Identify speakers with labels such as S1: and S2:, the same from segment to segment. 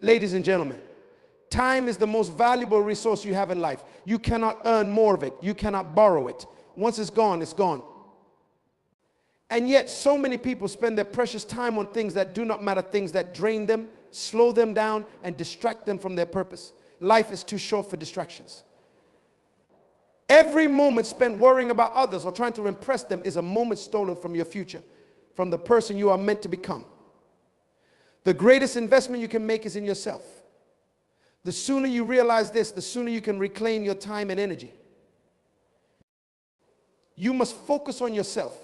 S1: Ladies and gentlemen, time is the most valuable resource you have in life. You cannot earn more of it. You cannot borrow it. Once it's gone, it's gone. And yet, so many people spend their precious time on things that do not matter, things that drain them, slow them down, and distract them from their purpose. Life is too short for distractions. Every moment spent worrying about others or trying to impress them is a moment stolen from your future, from the person you are meant to become. The greatest investment you can make is in yourself. The sooner you realize this, the sooner you can reclaim your time and energy. You must focus on yourself.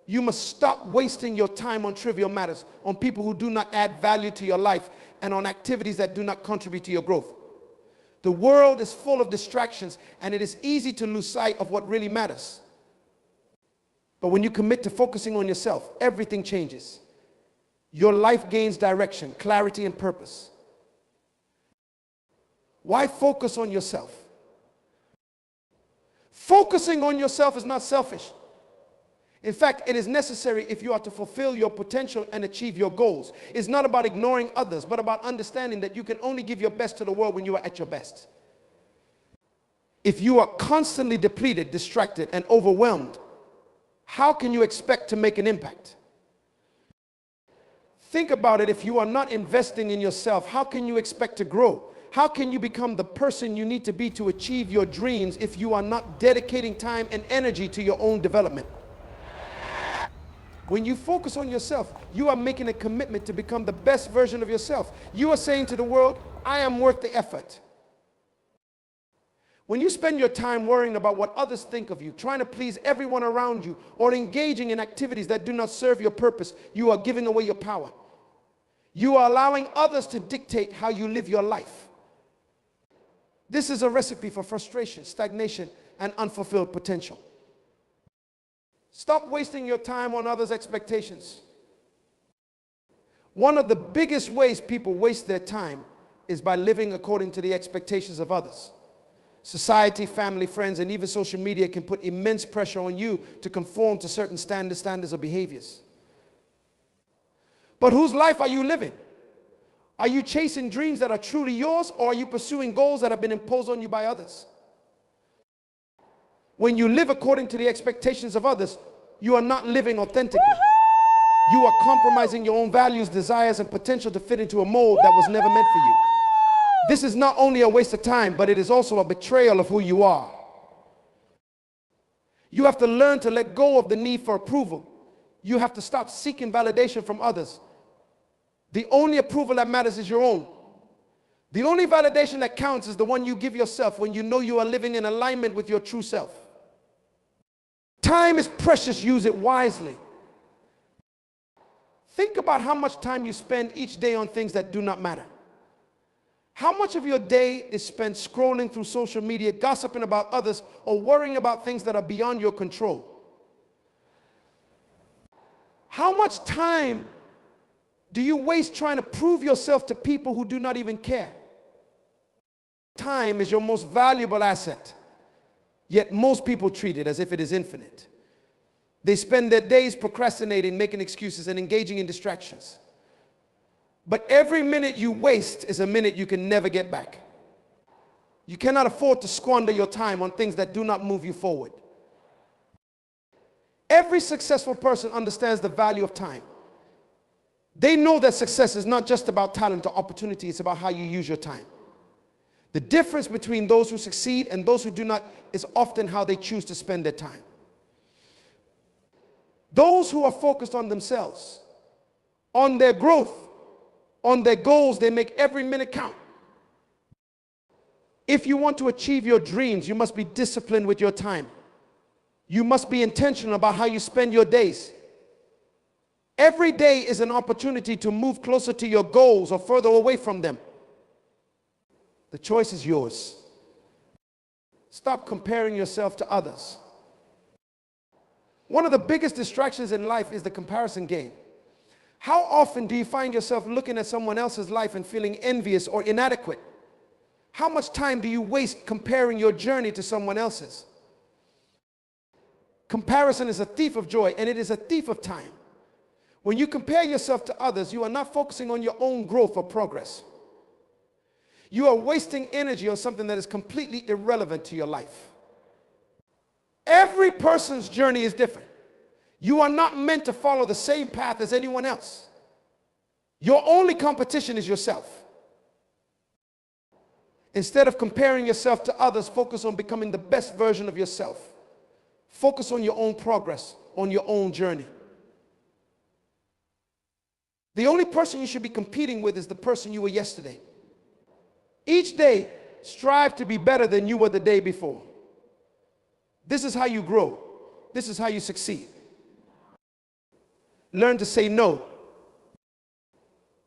S1: You must stop wasting your time on trivial matters, on people who do not add value to your life, and on activities that do not contribute to your growth. The world is full of distractions, and it is easy to lose sight of what really matters. But when you commit to focusing on yourself, everything changes. Your life gains direction, clarity, and purpose. Why focus on yourself? Focusing on yourself is not selfish. In fact, it is necessary if you are to fulfill your potential and achieve your goals. It's not about ignoring others, but about understanding that you can only give your best to the world when you are at your best. If you are constantly depleted, distracted, and overwhelmed, how can you expect to make an impact? Think about it. If you are not investing in yourself, how can you expect to grow? How can you become the person you need to be to achieve your dreams if you are not dedicating time and energy to your own development? When you focus on yourself, you are making a commitment to become the best version of yourself. You are saying to the world, I am worth the effort. When you spend your time worrying about what others think of you, trying to please everyone around you, or engaging in activities that do not serve your purpose, you are giving away your power. You are allowing others to dictate how you live your life. This is a recipe for frustration, stagnation, and unfulfilled potential. Stop wasting your time on others' expectations. One of the biggest ways people waste their time is by living according to the expectations of others. Society, family, friends, and even social media can put immense pressure on you to conform to certain standards or behaviors. But whose life are you living? Are you chasing dreams that are truly yours, or are you pursuing goals that have been imposed on you by others? When you live according to the expectations of others, you are not living authentically. You are compromising your own values, desires, and potential to fit into a mold that was never meant for you. This is not only a waste of time, but it is also a betrayal of who you are. You have to learn to let go of the need for approval. You have to stop seeking validation from others. The only approval that matters is your own. The only validation that counts is the one you give yourself when you know you are living in alignment with your true self. Time is precious, use it wisely. Think about how much time you spend each day on things that do not matter. How much of your day is spent scrolling through social media, gossiping about others, or worrying about things that are beyond your control? How much time do you waste trying to prove yourself to people who do not even care? Time is your most valuable asset, yet most people treat it as if it is infinite. They spend their days procrastinating, making excuses, and engaging in distractions. But every minute you waste is a minute you can never get back. You cannot afford to squander your time on things that do not move you forward. Every successful person understands the value of time. They know that success is not just about talent or opportunity, it's about how you use your time. The difference between those who succeed and those who do not is often how they choose to spend their time. Those who are focused on themselves, on their growth, on their goals, they make every minute count. If you want to achieve your dreams, you must be disciplined with your time. You must be intentional about how you spend your days. Every day is an opportunity to move closer to your goals or further away from them. The choice is yours. Stop comparing yourself to others. One of the biggest distractions in life is the comparison game. How often do you find yourself looking at someone else's life and feeling envious or inadequate? How much time do you waste comparing your journey to someone else's? Comparison is a thief of joy, and it is a thief of time. When you compare yourself to others, you are not focusing on your own growth or progress. You are wasting energy on something that is completely irrelevant to your life. Every person's journey is different. You are not meant to follow the same path as anyone else. Your only competition is yourself. Instead of comparing yourself to others, focus on becoming the best version of yourself. Focus on your own progress, on your own journey. The only person you should be competing with is the person you were yesterday. Each day, strive to be better than you were the day before. This is how you grow. This is how you succeed. Learn to say no.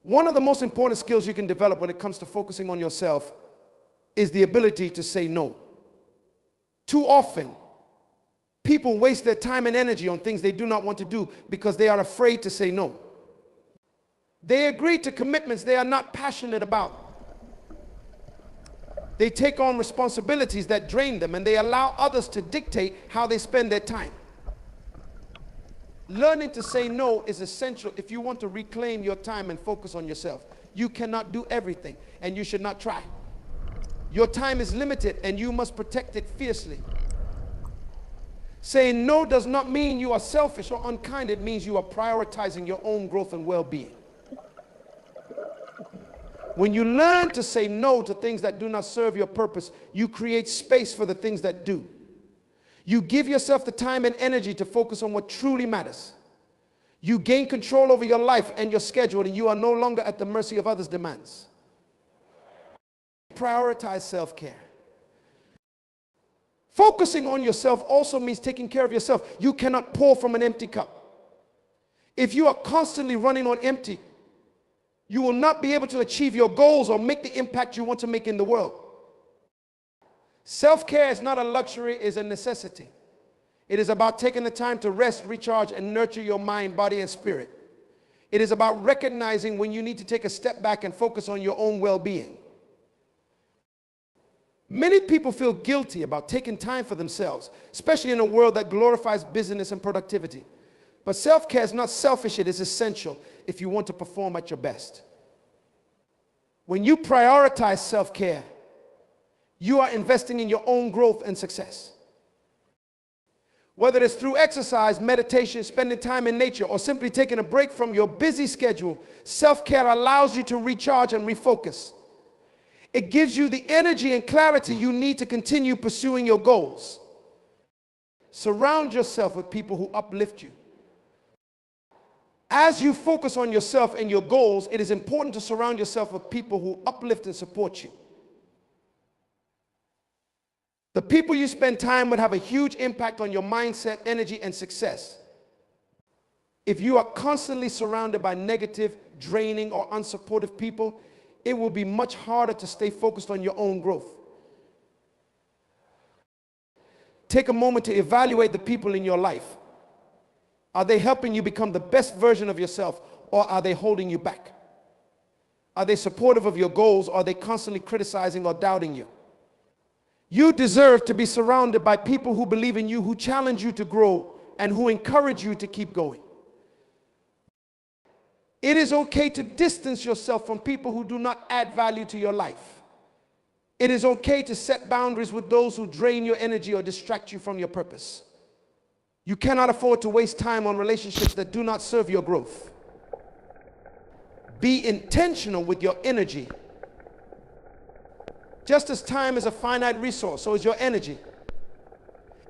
S1: One of the most important skills you can develop when it comes to focusing on yourself is the ability to say no. Too often, people waste their time and energy on things they do not want to do because they are afraid to say no. They agree to commitments they are not passionate about. They take on responsibilities that drain them, and they allow others to dictate how they spend their time. Learning to say no is essential if you want to reclaim your time and focus on yourself. You cannot do everything, and you should not try. Your time is limited, and you must protect it fiercely. Saying no does not mean you are selfish or unkind. It means you are prioritizing your own growth and well-being. When you learn to say no to things that do not serve your purpose, you create space for the things that do. You give yourself the time and energy to focus on what truly matters. You gain control over your life and your schedule, and you are no longer at the mercy of others' demands. Prioritize self-care. Focusing on yourself also means taking care of yourself. You cannot pour from an empty cup. If you are constantly running on empty, you will not be able to achieve your goals or make the impact you want to make in the world. Self-care is not a luxury, it is a necessity. It is about taking the time to rest, recharge, and nurture your mind, body, and spirit. It is about recognizing when you need to take a step back and focus on your own well-being. Many people feel guilty about taking time for themselves, especially in a world that glorifies business and productivity. But self-care is not selfish, it is essential if you want to perform at your best. When you prioritize self-care, you are investing in your own growth and success. Whether it's through exercise, meditation, spending time in nature, or simply taking a break from your busy schedule, self-care allows you to recharge and refocus. It gives you the energy and clarity you need to continue pursuing your goals. Surround yourself with people who uplift you. As you focus on yourself and your goals, it is important to surround yourself with people who uplift and support you. The people you spend time with have a huge impact on your mindset, energy, and success. If you are constantly surrounded by negative, draining, or unsupportive people, it will be much harder to stay focused on your own growth. Take a moment to evaluate the people in your life. Are they helping you become the best version of yourself, or are they holding you back? Are they supportive of your goals, or are they constantly criticizing or doubting you? You deserve to be surrounded by people who believe in you, who challenge you to grow, and who encourage you to keep going. It is okay to distance yourself from people who do not add value to your life. It is okay to set boundaries with those who drain your energy or distract you from your purpose. You cannot afford to waste time on relationships that do not serve your growth. Be intentional with your energy. Just as time is a finite resource, so is your energy.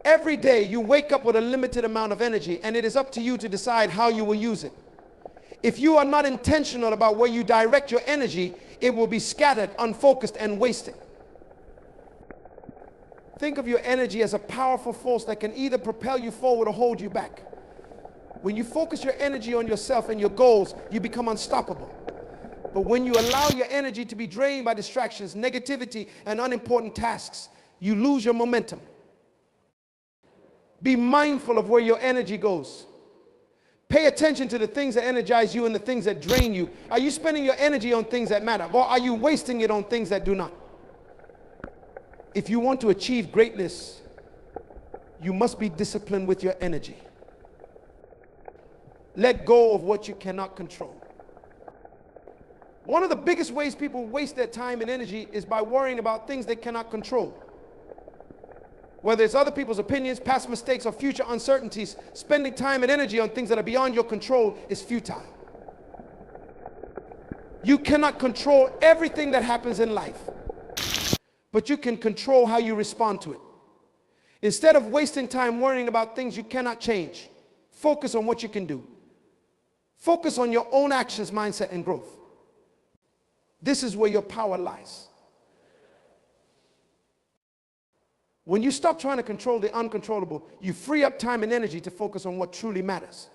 S1: Every day you wake up with a limited amount of energy, and it is up to you to decide how you will use it. If you are not intentional about where you direct your energy, it will be scattered, unfocused, and wasted. Think of your energy as a powerful force that can either propel you forward or hold you back. When you focus your energy on yourself and your goals, you become unstoppable. But when you allow your energy to be drained by distractions, negativity, and unimportant tasks, you lose your momentum. Be mindful of where your energy goes. Pay attention to the things that energize you and the things that drain you. Are you spending your energy on things that matter, or are you wasting it on things that do not? If you want to achieve greatness, you must be disciplined with your energy. Let go of what you cannot control. One of the biggest ways people waste their time and energy is by worrying about things they cannot control. Whether it's other people's opinions, past mistakes, or future uncertainties, spending time and energy on things that are beyond your control is futile. You cannot control everything that happens in life, but you can control how you respond to it. Instead of wasting time worrying about things you cannot change, focus on what you can do. Focus on your own actions, mindset, and growth. This is where your power lies. When you stop trying to control the uncontrollable, you free up time and energy to focus on what truly matters.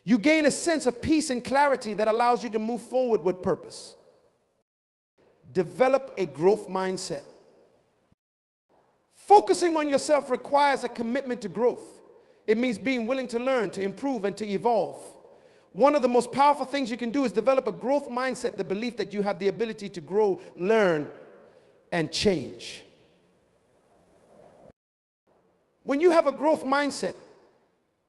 S1: You gain a sense of peace and clarity that allows you to move forward with purpose. Develop a growth mindset. Focusing on yourself requires a commitment to growth. It means being willing to learn, to improve, and to evolve. One of the most powerful things you can do is develop a growth mindset, the belief that you have the ability to grow, learn, and change. When you have a growth mindset,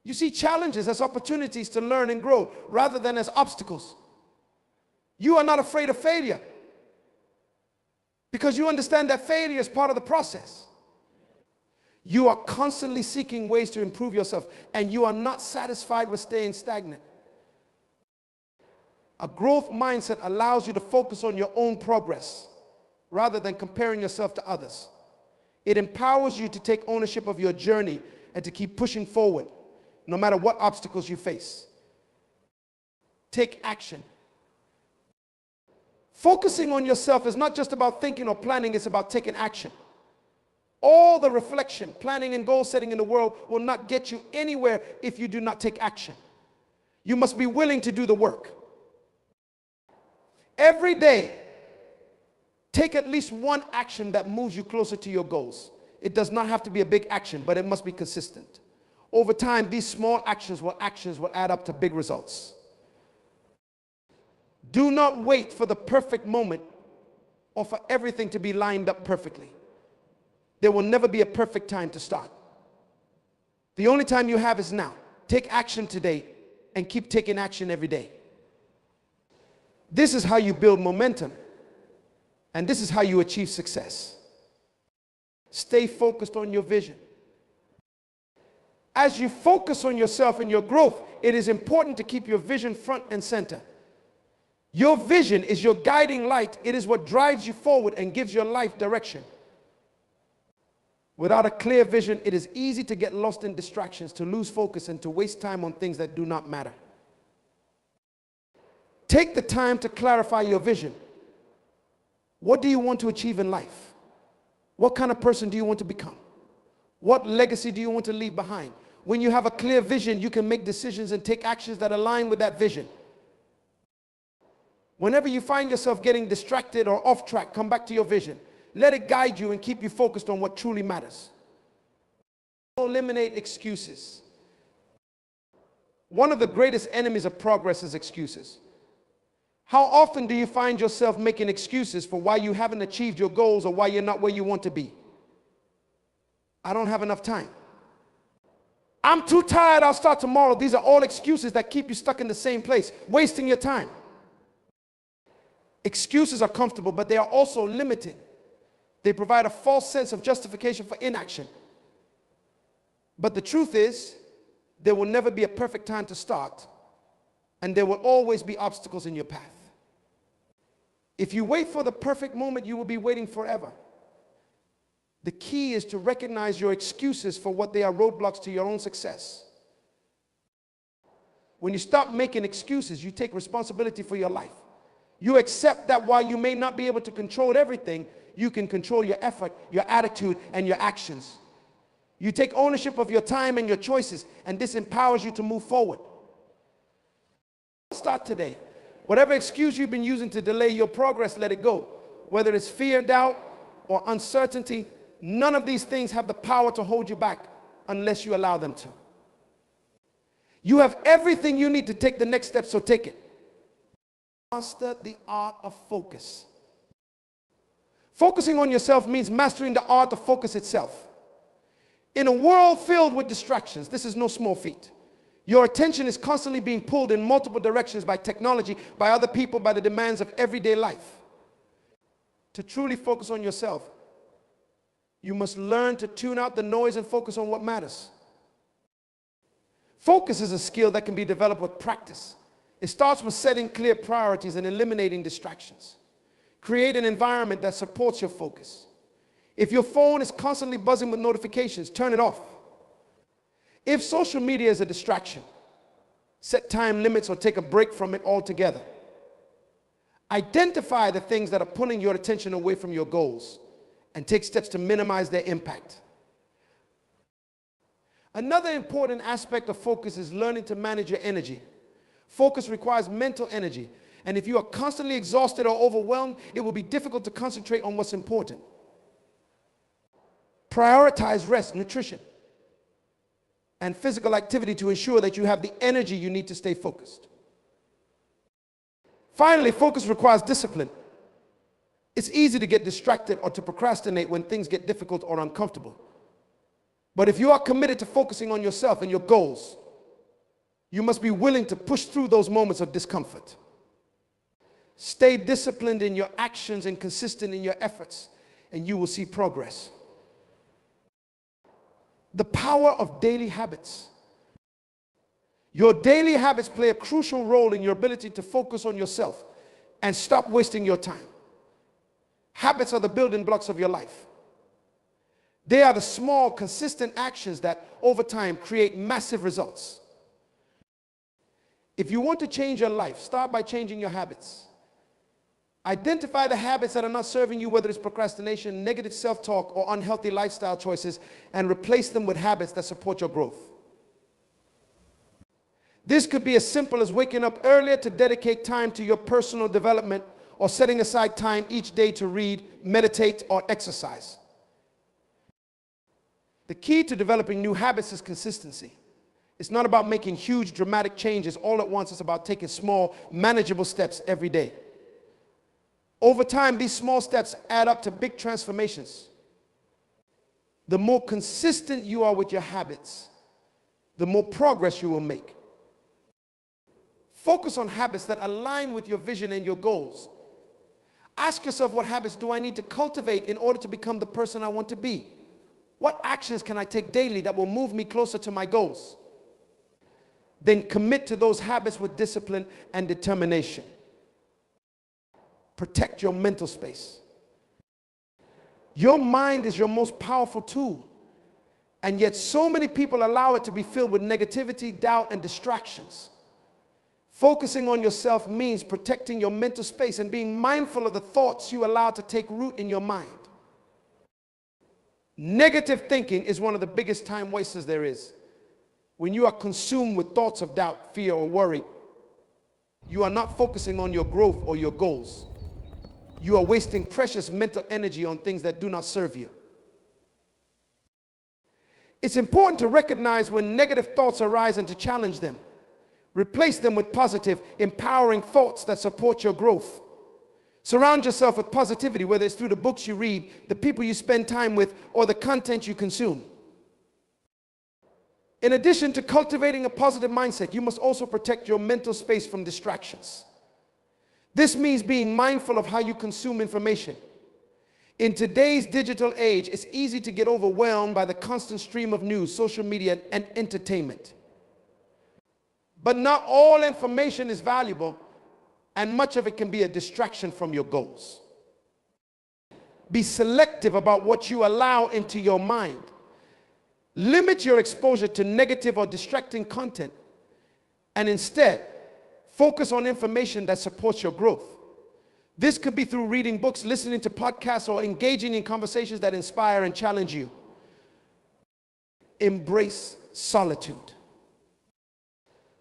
S1: you see challenges as opportunities to learn and grow rather than as obstacles. You are not afraid of failure because you understand that failure is part of the process. You are constantly seeking ways to improve yourself, and you are not satisfied with staying stagnant. A growth mindset allows you to focus on your own progress rather than comparing yourself to others. It empowers you to take ownership of your journey and to keep pushing forward, no matter what obstacles you face. Take action. Focusing on yourself is not just about thinking or planning, it's about taking action. All the reflection, planning, and goal setting in the world will not get you anywhere if you do not take action. You must be willing to do the work. Every day, take at least one action that moves you closer to your goals. It does not have to be a big action, but it must be consistent. Over time, these small actions will add up to big results. Do not wait for the perfect moment or for everything to be lined up perfectly. There will never be a perfect time to start. The only time you have is now. Take action today and keep taking action every day. This is how you build momentum, and this is how you achieve success. Stay focused on your vision. As you focus on yourself and your growth, it is important to keep your vision front and center. Your vision is your guiding light. It is what drives you forward and gives your life direction. Without a clear vision, it is easy to get lost in distractions, to lose focus, and to waste time on things that do not matter. Take the time to clarify your vision. What do you want to achieve in life? What kind of person do you want to become? What legacy do you want to leave behind? When you have a clear vision, you can make decisions and take actions that align with that vision. Whenever you find yourself getting distracted or off track, come back to your vision. Let it guide you and keep you focused on what truly matters. Eliminate excuses. One of the greatest enemies of progress is excuses. How often do you find yourself making excuses for why you haven't achieved your goals or why you're not where you want to be? I don't have enough time. I'm too tired, I'll start tomorrow. These are all excuses that keep you stuck in the same place, wasting your time. Excuses are comfortable, but they are also limited. They provide a false sense of justification for inaction. But the truth is, there will never be a perfect time to start, and there will always be obstacles in your path. If you wait for the perfect moment, you will be waiting forever. The key is to recognize your excuses for what they are roadblocks to your own success. When you stop making excuses, you take responsibility for your life. You accept that while you may not be able to control everything, you can control your effort, your attitude, and your actions. You take ownership of your time and your choices, and this empowers you to move forward. Start today. Whatever excuse you've been using to delay your progress, let it go. Whether it's fear, doubt, or uncertainty, none of these things have the power to hold you back unless you allow them to. You have everything you need to take the next step, so take it. Master the art of focus. Focusing on yourself means mastering the art of focus itself. In a world filled with distractions, this is no small feat. Your attention is constantly being pulled in multiple directions by technology, by other people, by the demands of everyday life. To truly focus on yourself, you must learn to tune out the noise and focus on what matters. Focus is a skill that can be developed with practice. It starts with setting clear priorities and eliminating distractions. Create an environment that supports your focus. If your phone is constantly buzzing with notifications, turn it off. If social media is a distraction, set time limits or take a break from it altogether. Identify the things that are pulling your attention away from your goals and take steps to minimize their impact. Another important aspect of focus is learning to manage your energy. Focus requires mental energy, and if you are constantly exhausted or overwhelmed, it will be difficult to concentrate on what's important. Prioritize rest, nutrition, and physical activity to ensure that you have the energy you need to stay focused. Finally, focus requires discipline. It's easy to get distracted or to procrastinate when things get difficult or uncomfortable. But if you are committed to focusing on yourself and your goals, you must be willing to push through those moments of discomfort. Stay disciplined in your actions and consistent in your efforts, and you will see progress. The power of daily habits. Your daily habits play a crucial role in your ability to focus on yourself and stop wasting your time. Habits are the building blocks of your life. They are the small, consistent actions that over time create massive results. If you want to change your life, start by changing your habits. Identify the habits that are not serving you, whether it's procrastination, negative self-talk, or unhealthy lifestyle choices, and replace them with habits that support your growth. This could be as simple as waking up earlier to dedicate time to your personal development, or setting aside time each day to read, meditate, or exercise. The key to developing new habits is consistency. It's not about making huge, dramatic changes all at once. It's about taking small, manageable steps every day. Over time, these small steps add up to big transformations. The more consistent you are with your habits, the more progress you will make. Focus on habits that align with your vision and your goals. Ask yourself, what habits do I need to cultivate in order to become the person I want to be? What actions can I take daily that will move me closer to my goals? Then commit to those habits with discipline and determination. Protect your mental space. Your mind is your most powerful tool, and yet so many people allow it to be filled with negativity, doubt, and distractions. Focusing on yourself means protecting your mental space and being mindful of the thoughts you allow to take root in your mind. Negative thinking is one of the biggest time wasters there is. When you are consumed with thoughts of doubt, fear, or worry, you are not focusing on your growth or your goals. You are wasting precious mental energy on things that do not serve you. It's important to recognize when negative thoughts arise and to challenge them. Replace them with positive, empowering thoughts that support your growth. Surround yourself with positivity, whether it's through the books you read, the people you spend time with, or the content you consume. In addition to cultivating a positive mindset, you must also protect your mental space from distractions. This means being mindful of how you consume information. In today's digital age, it's easy to get overwhelmed by the constant stream of news, social media, and entertainment. But not all information is valuable, and much of it can be a distraction from your goals. Be selective about what you allow into your mind. Limit your exposure to negative or distracting content, and instead, focus on information that supports your growth. This could be through reading books, listening to podcasts, or engaging in conversations that inspire and challenge you. Embrace solitude.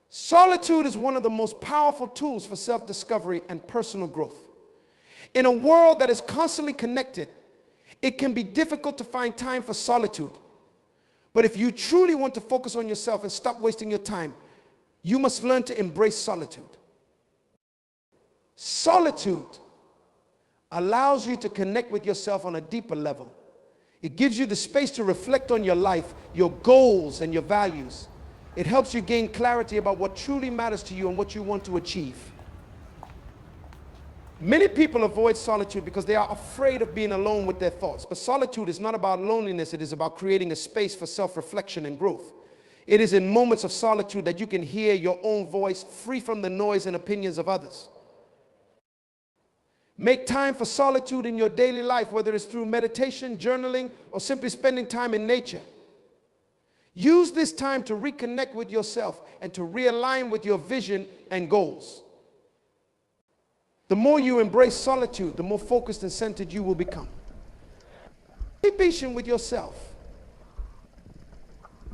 S1: Solitude is one of the most powerful tools for self-discovery and personal growth. In a world that is constantly connected, it can be difficult to find time for solitude. But if you truly want to focus on yourself and stop wasting your time, you must learn to embrace solitude. Solitude allows you to connect with yourself on a deeper level. It gives you the space to reflect on your life, your goals, and your values. It helps you gain clarity about what truly matters to you and what you want to achieve. Many people avoid solitude because they are afraid of being alone with their thoughts. But solitude is not about loneliness. It is about creating a space for self-reflection and growth. It is in moments of solitude that you can hear your own voice, free from the noise and opinions of others. Make time for solitude in your daily life, whether it's through meditation, journaling, or simply spending time in nature. Use this time to reconnect with yourself and to realign with your vision and goals. The more you embrace solitude, the more focused and centered you will become. Be patient with yourself.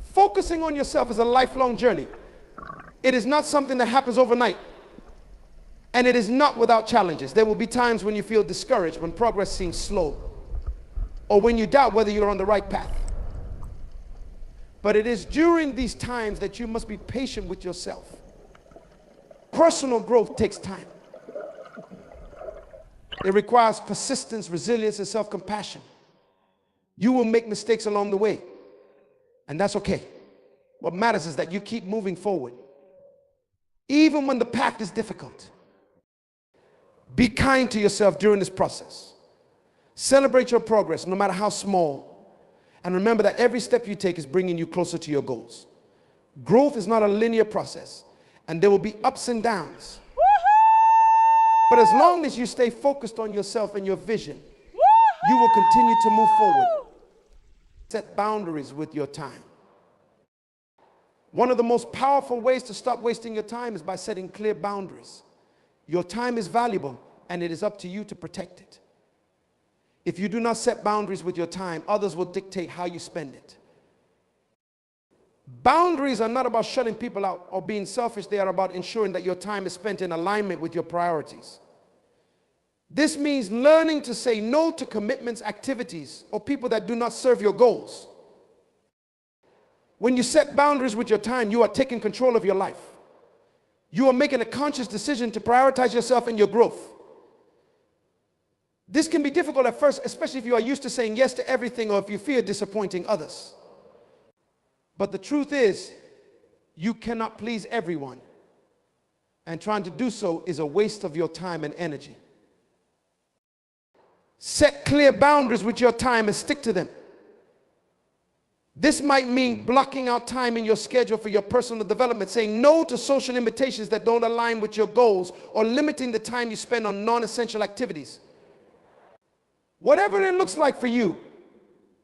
S1: Focusing on yourself is a lifelong journey. It is not something that happens overnight. And it is not without challenges. There will be times when you feel discouraged, when progress seems slow, or when you doubt whether you're on the right path. But it is during these times that you must be patient with yourself. Personal growth takes time. It requires persistence, resilience, and self-compassion. You will make mistakes along the way, and that's okay. What matters is that you keep moving forward, even when the path is difficult. Be kind to yourself during this process. Celebrate your progress, no matter how small. And remember that every step you take is bringing you closer to your goals. Growth is not a linear process, and there will be ups and downs. But as long as you stay focused on yourself and your vision, you will continue to move forward. Set boundaries with your time. One of the most powerful ways to stop wasting your time is by setting clear boundaries. Your time is valuable, and it is up to you to protect it. If you do not set boundaries with your time, others will dictate how you spend it. Boundaries are not about shutting people out or being selfish. They are about ensuring that your time is spent in alignment with your priorities. This means learning to say no to commitments, activities, or people that do not serve your goals. When you set boundaries with your time, you are taking control of your life. You are making a conscious decision to prioritize yourself and your growth. This can be difficult at first, especially if you are used to saying yes to everything or if you fear disappointing others. But the truth is, you cannot please everyone. And trying to do so is a waste of your time and energy. Set clear boundaries with your time and stick to them. This might mean blocking out time in your schedule for your personal development, saying no to social invitations that don't align with your goals, or limiting the time you spend on non-essential activities. Whatever it looks like for you,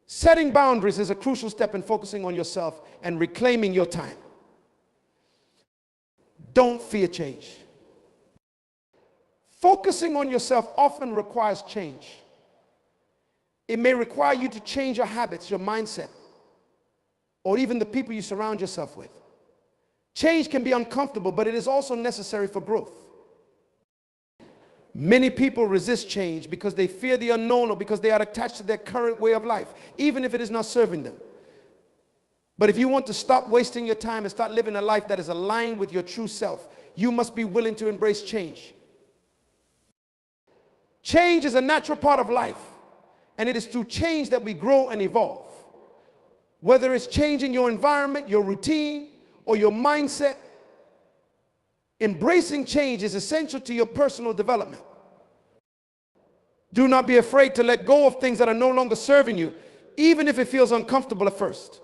S1: setting boundaries is a crucial step in focusing on yourself and reclaiming your time. Don't fear change. Focusing on yourself often requires change. It may require you to change your habits, your mindset, or even the people you surround yourself with. Change can be uncomfortable, but it is also necessary for growth. Many people resist change because they fear the unknown or because they are attached to their current way of life, even if it is not serving them. But if you want to stop wasting your time and start living a life that is aligned with your true self, you must be willing to embrace change. Change is a natural part of life, and it is through change that we grow and evolve. Whether it's changing your environment, your routine, or your mindset, embracing change is essential to your personal development. Do not be afraid to let go of things that are no longer serving you, even if it feels uncomfortable at first.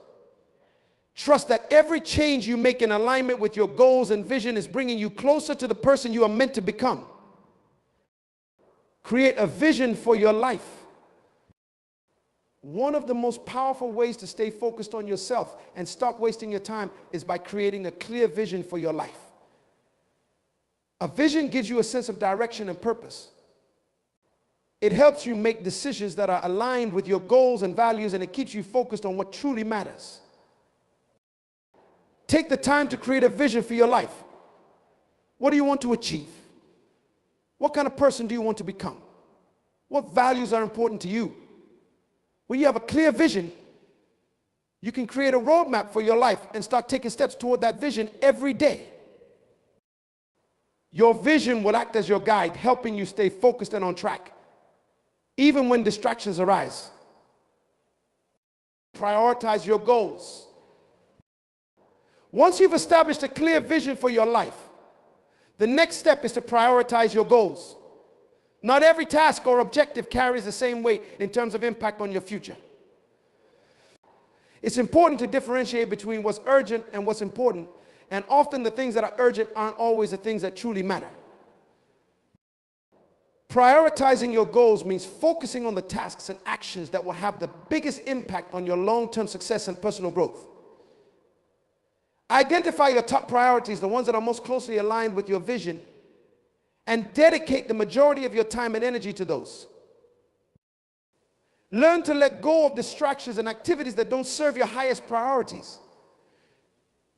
S1: Trust that every change you make in alignment with your goals and vision is bringing you closer to the person you are meant to become. Create a vision for your life. One of the most powerful ways to stay focused on yourself and stop wasting your time is by creating a clear vision for your life. A vision gives you a sense of direction and purpose. It helps you make decisions that are aligned with your goals and values, and it keeps you focused on what truly matters. Take the time to create a vision for your life. What do you want to achieve? What kind of person do you want to become? What values are important to you? When you have a clear vision, you can create a roadmap for your life and start taking steps toward that vision every day. Your vision will act as your guide, helping you stay focused and on track, even when distractions arise. Prioritize your goals. Once you've established a clear vision for your life, the next step is to prioritize your goals. Not every task or objective carries the same weight in terms of impact on your future. It's important to differentiate between what's urgent and what's important, and often the things that are urgent aren't always the things that truly matter. Prioritizing your goals means focusing on the tasks and actions that will have the biggest impact on your long-term success and personal growth. Identify your top priorities, the ones that are most closely aligned with your vision, and dedicate the majority of your time and energy to those. Learn to let go of distractions and activities that don't serve your highest priorities.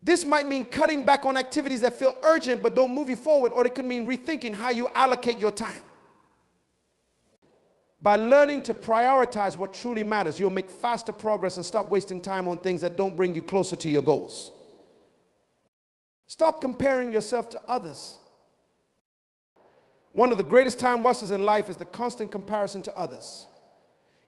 S1: This might mean cutting back on activities that feel urgent but don't move you forward, or it could mean rethinking how you allocate your time. By learning to prioritize what truly matters, you'll make faster progress and stop wasting time on things that don't bring you closer to your goals. Stop comparing yourself to others. One of the greatest time wasters in life is the constant comparison to others.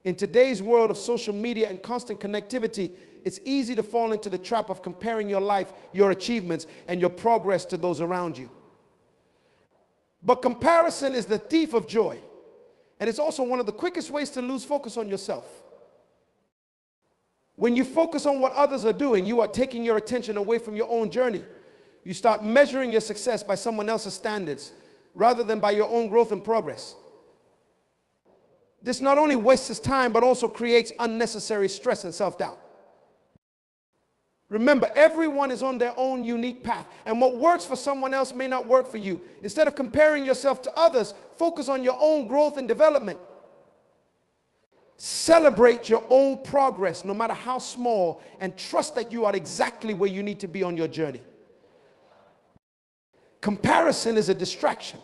S1: In today's world of social media and constant connectivity, it's easy to fall into the trap of comparing your life, your achievements, and your progress to those around you. But comparison is the thief of joy, and it's also one of the quickest ways to lose focus on yourself. When you focus on what others are doing, you are taking your attention away from your own journey. You start measuring your success by someone else's standards rather than by your own growth and progress. This not only wastes time, but also creates unnecessary stress and self-doubt. Remember, everyone is on their own unique path, and what works for someone else may not work for you. Instead of comparing yourself to others, focus on your own growth and development. Celebrate your own progress, no matter how small, and trust that you are exactly where you need to be on your journey. Comparison is a distraction.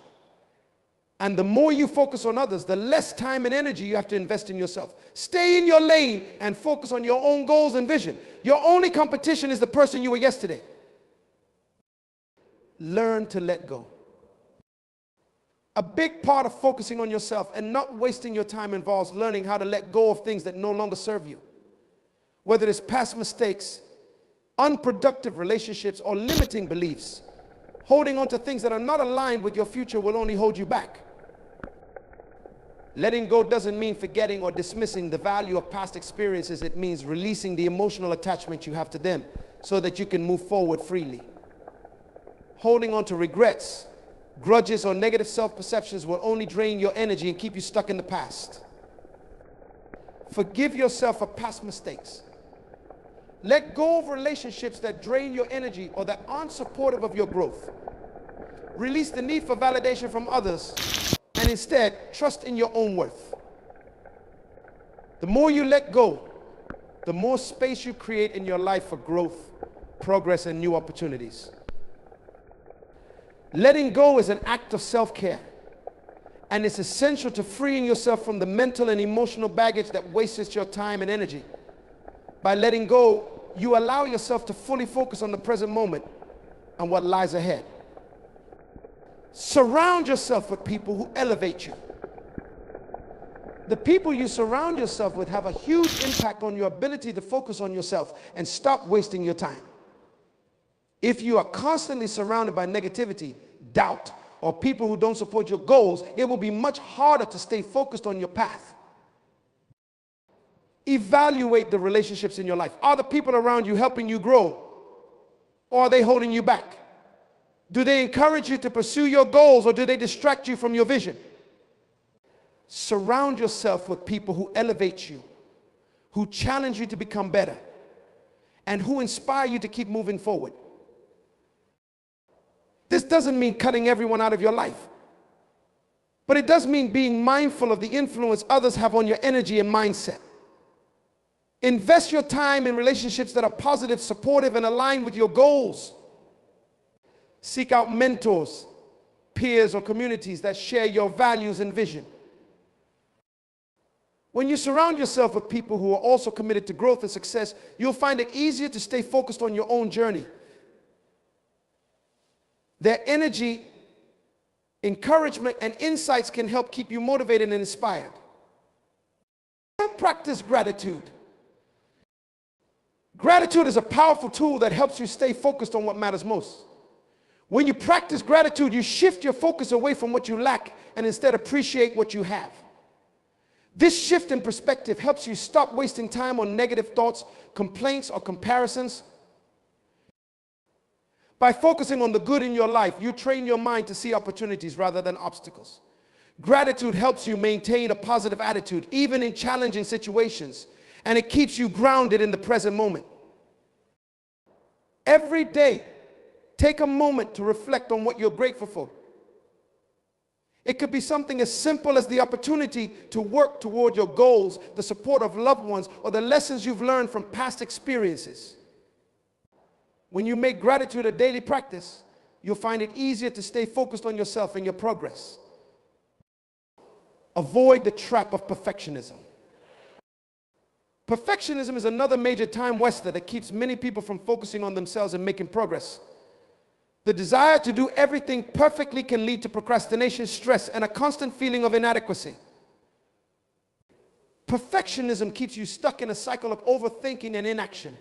S1: And the more you focus on others, the less time and energy you have to invest in yourself. Stay in your lane and focus on your own goals and vision. Your only competition is the person you were yesterday. Learn to let go. A big part of focusing on yourself and not wasting your time involves learning how to let go of things that no longer serve you. Whether it's past mistakes, unproductive relationships, or limiting beliefs. Holding on to things that are not aligned with your future will only hold you back. Letting go doesn't mean forgetting or dismissing the value of past experiences. It means releasing the emotional attachment you have to them so that you can move forward freely. Holding on to regrets, grudges, or negative self-perceptions will only drain your energy and keep you stuck in the past. Forgive yourself for past mistakes. Let go of relationships that drain your energy or that aren't supportive of your growth. Release the need for validation from others and instead trust in your own worth. The more you let go, the more space you create in your life for growth, progress, and new opportunities. Letting go is an act of self-care, and it's essential to freeing yourself from the mental and emotional baggage that wastes your time and energy. By letting go, you allow yourself to fully focus on the present moment and what lies ahead. Surround yourself with people who elevate you. The people you surround yourself with have a huge impact on your ability to focus on yourself and stop wasting your time. If you are constantly surrounded by negativity, doubt, or people who don't support your goals, it will be much harder to stay focused on your path. Evaluate the relationships in your life. Are the people around you helping you grow? Or are they holding you back? Do they encourage you to pursue your goals, or do they distract you from your vision? Surround yourself with people who elevate you, who challenge you to become better, and who inspire you to keep moving forward. This doesn't mean cutting everyone out of your life, but it does mean being mindful of the influence others have on your energy and mindset. Invest your time in relationships that are positive, supportive, and aligned with your goals. Seek out mentors, peers, or communities that share your values and vision. When you surround yourself with people who are also committed to growth and success, you'll find it easier to stay focused on your own journey. Their energy, encouragement, and insights can help keep you motivated and inspired. And practice gratitude. Gratitude is a powerful tool that helps you stay focused on what matters most. When you practice gratitude, you shift your focus away from what you lack and instead appreciate what you have. This shift in perspective helps you stop wasting time on negative thoughts, complaints, or comparisons. By focusing on the good in your life, you train your mind to see opportunities rather than obstacles. Gratitude helps you maintain a positive attitude, even in challenging situations, and it keeps you grounded in the present moment. Every day, take a moment to reflect on what you're grateful for. It could be something as simple as the opportunity to work toward your goals, the support of loved ones, or the lessons you've learned from past experiences. When you make gratitude a daily practice, you'll find it easier to stay focused on yourself and your progress. Avoid the trap of perfectionism. Perfectionism is another major time waster that keeps many people from focusing on themselves and making progress. The desire to do everything perfectly can lead to procrastination, stress, and a constant feeling of inadequacy. Perfectionism keeps you stuck in a cycle of overthinking and inaction.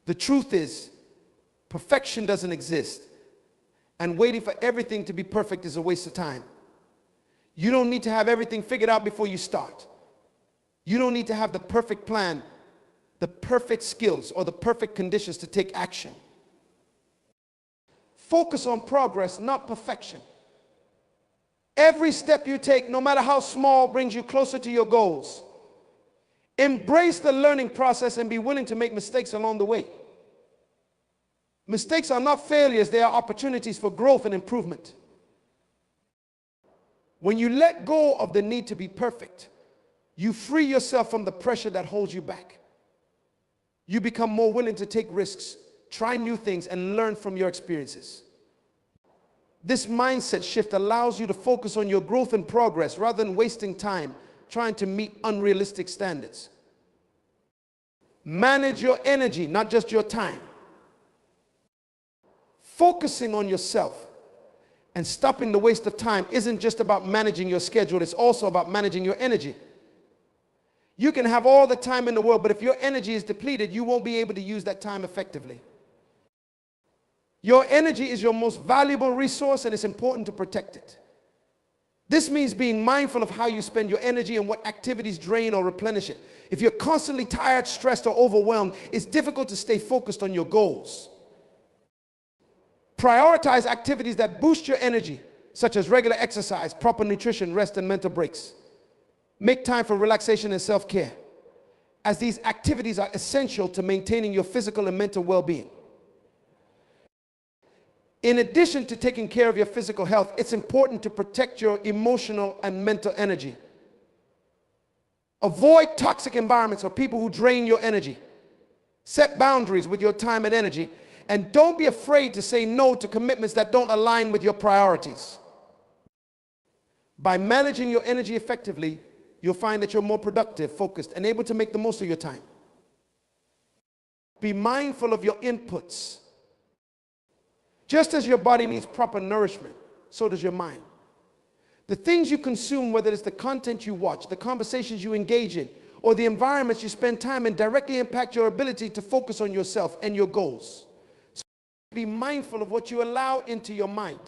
S1: The truth is, perfection doesn't exist, and waiting for everything to be perfect is a waste of time. You don't need to have everything figured out before you start. You don't need to have the perfect plan, the perfect skills, or the perfect conditions to take action. Focus on progress, not perfection. Every step you take, no matter how small, brings you closer to your goals. Embrace the learning process and be willing to make mistakes along the way. Mistakes are not failures, they are opportunities for growth and improvement. When you let go of the need to be perfect, you free yourself from the pressure that holds you back. You become more willing to take risks, try new things, and learn from your experiences. This mindset shift allows you to focus on your growth and progress rather than wasting time trying to meet unrealistic standards. Manage your energy, not just your time. Focusing on yourself and stopping the waste of time isn't just about managing your schedule, it's also about managing your energy. You can have all the time in the world, but if your energy is depleted, you won't be able to use that time effectively. Your energy is your most valuable resource, and it's important to protect it. This means being mindful of how you spend your energy and what activities drain or replenish it. If you're constantly tired, stressed, or overwhelmed, it's difficult to stay focused on your goals. Prioritize activities that boost your energy, such as regular exercise, proper nutrition, rest, and mental breaks. Make time for relaxation and self-care, as these activities are essential to maintaining your physical and mental well-being. In addition to taking care of your physical health, it's important to protect your emotional and mental energy. Avoid toxic environments or people who drain your energy. Set boundaries with your time and energy, and don't be afraid to say no to commitments that don't align with your priorities. By managing your energy effectively, you'll find that you're more productive, focused, and able to make the most of your time. Be mindful of your inputs. Just as your body needs proper nourishment, so does your mind. The things you consume, whether it's the content you watch, the conversations you engage in, or the environments you spend time in, directly impact your ability to focus on yourself and your goals. So be mindful of what you allow into your mind.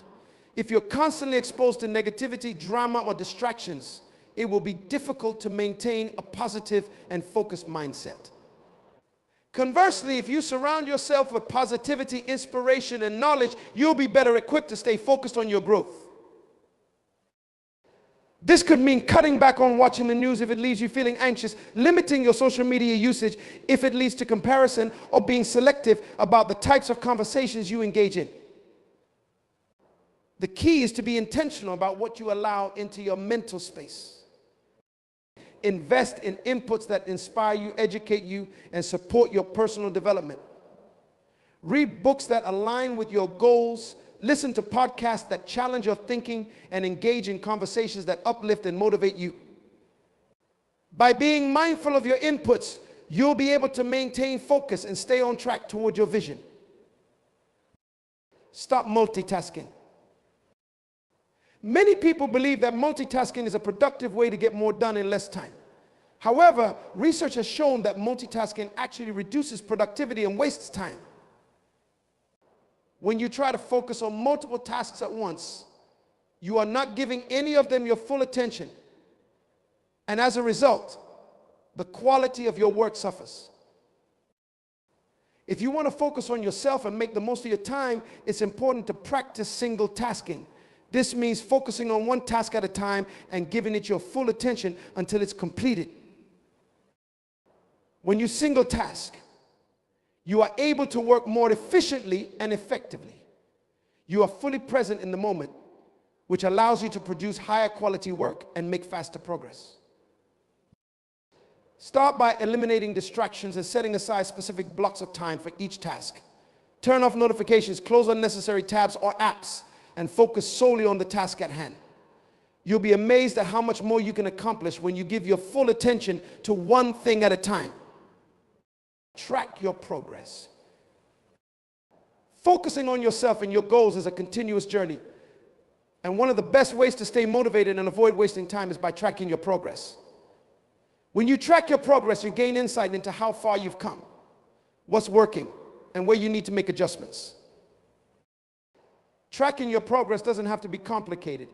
S1: If you're constantly exposed to negativity, drama, or distractions, it will be difficult to maintain a positive and focused mindset. Conversely, if you surround yourself with positivity, inspiration, and knowledge, you'll be better equipped to stay focused on your growth. This could mean cutting back on watching the news if it leaves you feeling anxious, limiting your social media usage if it leads to comparison, or being selective about the types of conversations you engage in. The key is to be intentional about what you allow into your mental space. Invest in inputs that inspire you, educate you, and support your personal development. Read books that align with your goals. Listen to podcasts that challenge your thinking, and engage in conversations that uplift and motivate you. By being mindful of your inputs, you'll be able to maintain focus and stay on track toward your vision. Stop multitasking. Many people believe that multitasking is a productive way to get more done in less time. However, research has shown that multitasking actually reduces productivity and wastes time. When you try to focus on multiple tasks at once, you are not giving any of them your full attention. And as a result, the quality of your work suffers. If you want to focus on yourself and make the most of your time, it's important to practice single tasking. This means focusing on one task at a time and giving it your full attention until it's completed. When you single task, you are able to work more efficiently and effectively. You are fully present in the moment, which allows you to produce higher quality work and make faster progress. Start by eliminating distractions and setting aside specific blocks of time for each task. Turn off notifications, close unnecessary tabs or apps, and focus solely on the task at hand. You'll be amazed at how much more you can accomplish when you give your full attention to one thing at a time. Track your progress. Focusing on yourself and your goals is a continuous journey. And one of the best ways to stay motivated and avoid wasting time is by tracking your progress. When you track your progress, you gain insight into how far you've come, what's working, and where you need to make adjustments. Tracking your progress doesn't have to be complicated.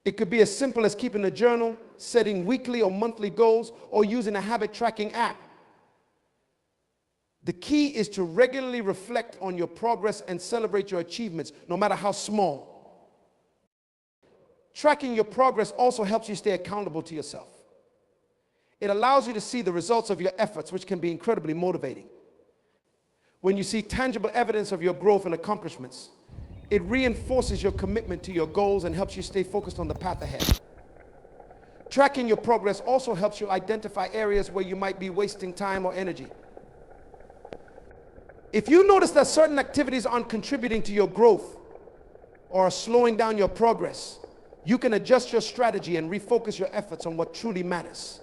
S1: It could be as simple as keeping a journal, setting weekly or monthly goals, or using a habit tracking app. The key is to regularly reflect on your progress and celebrate your achievements, no matter how small. Tracking your progress also helps you stay accountable to yourself. It allows you to see the results of your efforts, which can be incredibly motivating. When you see tangible evidence of your growth and accomplishments, it reinforces your commitment to your goals and helps you stay focused on the path ahead. Tracking your progress also helps you identify areas where you might be wasting time or energy. If you notice that certain activities aren't contributing to your growth or are slowing down your progress, you can adjust your strategy and refocus your efforts on what truly matters.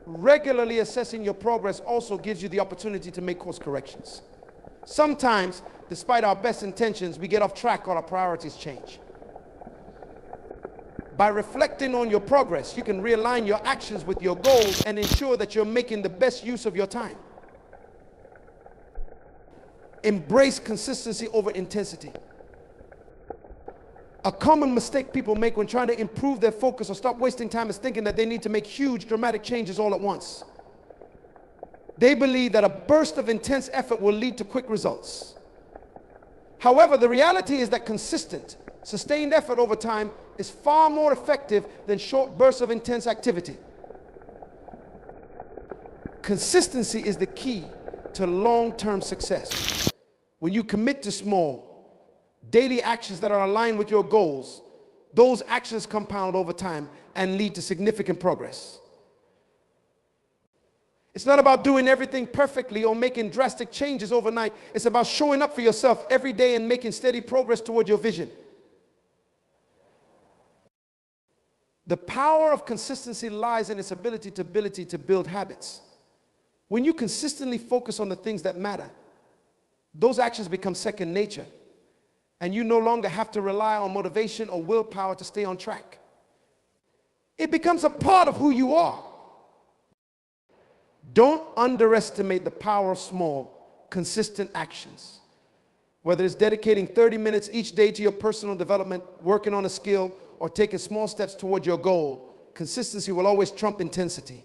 S1: Regularly assessing your progress also gives you the opportunity to make course corrections. Sometimes, despite our best intentions, we get off track or our priorities change. By reflecting on your progress, you can realign your actions with your goals and ensure that you're making the best use of your time. Embrace consistency over intensity. A common mistake people make when trying to improve their focus or stop wasting time is thinking that they need to make huge, dramatic changes all at once. They believe that a burst of intense effort will lead to quick results. However, the reality is that consistent, sustained effort over time is far more effective than short bursts of intense activity. Consistency is the key to long-term success. When you commit to small, daily actions that are aligned with your goals, those actions compound over time and lead to significant progress. It's not about doing everything perfectly or making drastic changes overnight. It's about showing up for yourself every day and making steady progress toward your vision. The power of consistency lies in its ability to build habits. When you consistently focus on the things that matter, those actions become second nature. And you no longer have to rely on motivation or willpower to stay on track. It becomes a part of who you are. Don't underestimate the power of small, consistent actions. Whether it's dedicating 30 minutes each day to your personal development, working on a skill, or taking small steps toward your goal, consistency will always trump intensity.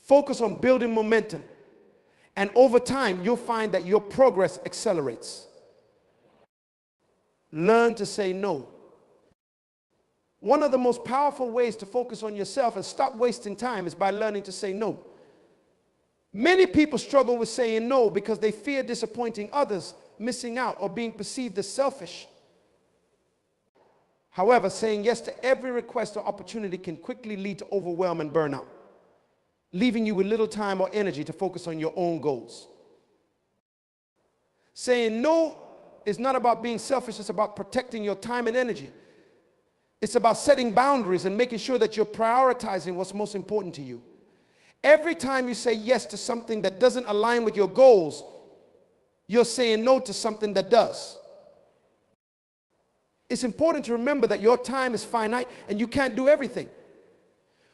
S1: Focus on building momentum, and over time, you'll find that your progress accelerates. Learn to say no. One of the most powerful ways to focus on yourself and stop wasting time is by learning to say no. Many people struggle with saying no because they fear disappointing others, missing out, or being perceived as selfish. However, saying yes to every request or opportunity can quickly lead to overwhelm and burnout, leaving you with little time or energy to focus on your own goals. Saying no is not about being selfish, it's about protecting your time and energy. It's about setting boundaries and making sure that you're prioritizing what's most important to you. Every time you say yes to something that doesn't align with your goals, you're saying no to something that does. It's important to remember that your time is finite and you can't do everything.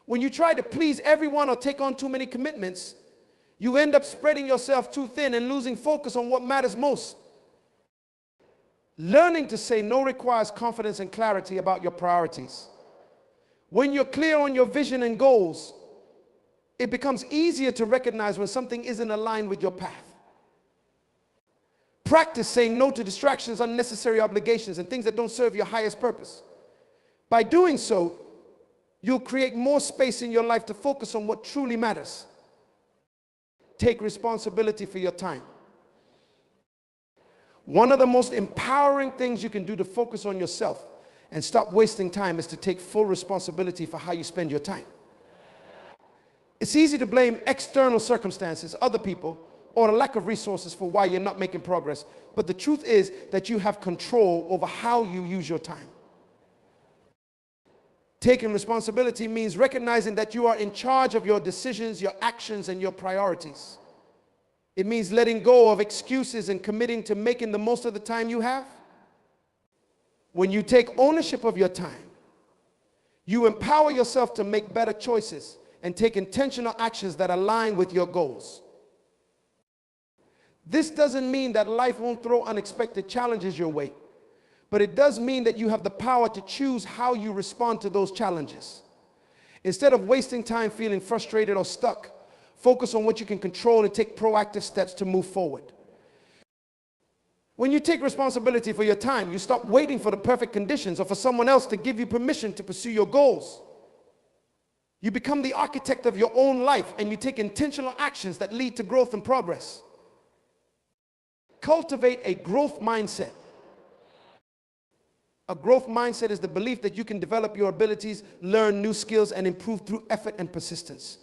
S1: When you try to please everyone or take on too many commitments, you end up spreading yourself too thin and losing focus on what matters most. Learning to say no requires confidence and clarity about your priorities. When you're clear on your vision and goals, it becomes easier to recognize when something isn't aligned with your path. Practice saying no to distractions, unnecessary obligations, and things that don't serve your highest purpose. By doing so, you'll create more space in your life to focus on what truly matters. Take responsibility for your time. One of the most empowering things you can do to focus on yourself and stop wasting time is to take full responsibility for how you spend your time. It's easy to blame external circumstances, other people, or a lack of resources for why you're not making progress. But the truth is that you have control over how you use your time. Taking responsibility means recognizing that you are in charge of your decisions, your actions, and your priorities. It means letting go of excuses and committing to making the most of the time you have. When you take ownership of your time, you empower yourself to make better choices and take intentional actions that align with your goals. This doesn't mean that life won't throw unexpected challenges your way, but it does mean that you have the power to choose how you respond to those challenges. Instead of wasting time feeling frustrated or stuck, focus on what you can control and take proactive steps to move forward. When you take responsibility for your time, you stop waiting for the perfect conditions or for someone else to give you permission to pursue your goals. You become the architect of your own life, and you take intentional actions that lead to growth and progress. Cultivate a growth mindset. A growth mindset is the belief that you can develop your abilities, learn new skills, and improve through effort and persistence.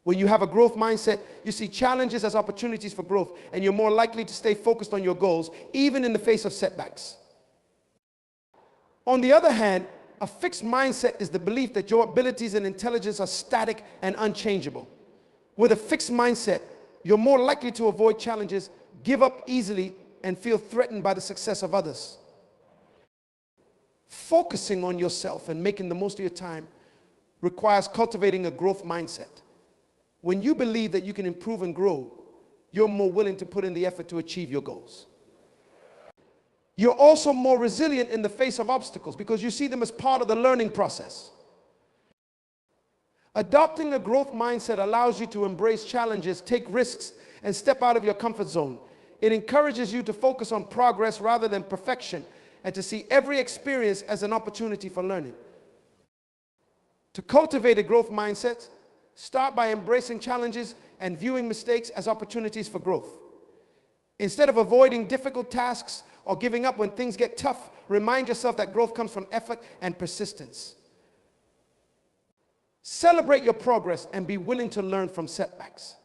S1: When you have a growth mindset, you see challenges as opportunities for growth, and you're more likely to stay focused on your goals, even in the face of setbacks. On the other hand, a fixed mindset is the belief that your abilities and intelligence are static and unchangeable. With a fixed mindset, you're more likely to avoid challenges, give up easily, and feel threatened by the success of others. Focusing on yourself and making the most of your time requires cultivating a growth mindset. When you believe that you can improve and grow, you're more willing to put in the effort to achieve your goals. You're also more resilient in the face of obstacles because you see them as part of the learning process. Adopting a growth mindset allows you to embrace challenges, take risks, and step out of your comfort zone. It encourages you to focus on progress rather than perfection, and to see every experience as an opportunity for learning. To cultivate a growth mindset, start by embracing challenges and viewing mistakes as opportunities for growth. Instead of avoiding difficult tasks or giving up when things get tough, remind yourself that growth comes from effort and persistence. Celebrate your progress and be willing to learn from setbacks.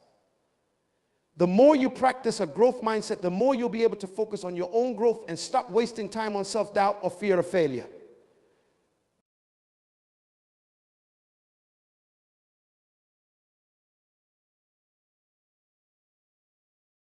S1: The more you practice a growth mindset, the more you'll be able to focus on your own growth and stop wasting time on self-doubt or fear of failure.